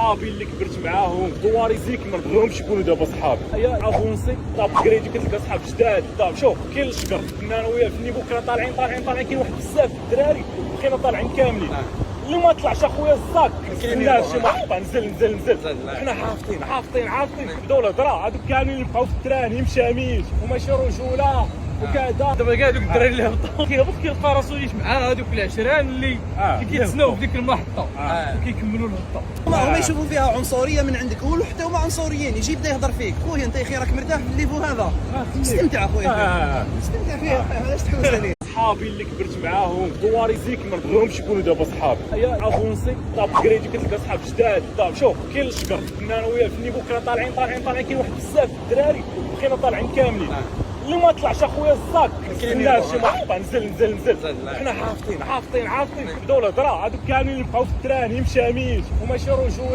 صحابي اللي كبرت معاهم دواريزيك ما نبغيهمش يكونوا دابا صحابي. يا افونسي طابغريدي كتلقى صحاب جداد. طاب شوف كاين الشكر كنا انا وياه في النيفو كنا طالعين كاين واحد بزاف الدراري بقينا طالعين كاملين. اللي ما طلعش اخويا الزاك كاين شي محطه نزل حنا حافظين بداو الهضره هذوك كاملين اللي بقاو في التران يمشاميش وماشي رجوله وكذا. دابا كاع دوك الدراري اللي هبطوا كيهبط كيلقى راسو يجي مع هذوك العشران اللي كيتسناو في ديك المحطه وكيكملوا الهبطه. هما يشوفوا فيها عنصريه من عندك، ولو حتى هما عنصريين يجي يبدا يهضر فيك. خويا انت يا اخي راك مرتاح في الليفو هذا، استمتع خويا استمتع فيها. علاش تحوس عليه؟ صحابي اللي كبرت معاهم دواريزيك ما نبغيهمش يكونوا دابا صحابي. يا افونسي طابغريدي كتلقى صحاب جداد. طاب شوف كاين الشكر كنا انا وياه في النيفو كنا طالعين كاين واحد بزاف الدراري بقينا طالعين كاملين. اللي ما طلعش اخويا الزاك كاين شي محطه نزل حنا حافظين بداو الهضره هذوك كاملين اللي بقاو في التران يمشاميش وماشي رجوله.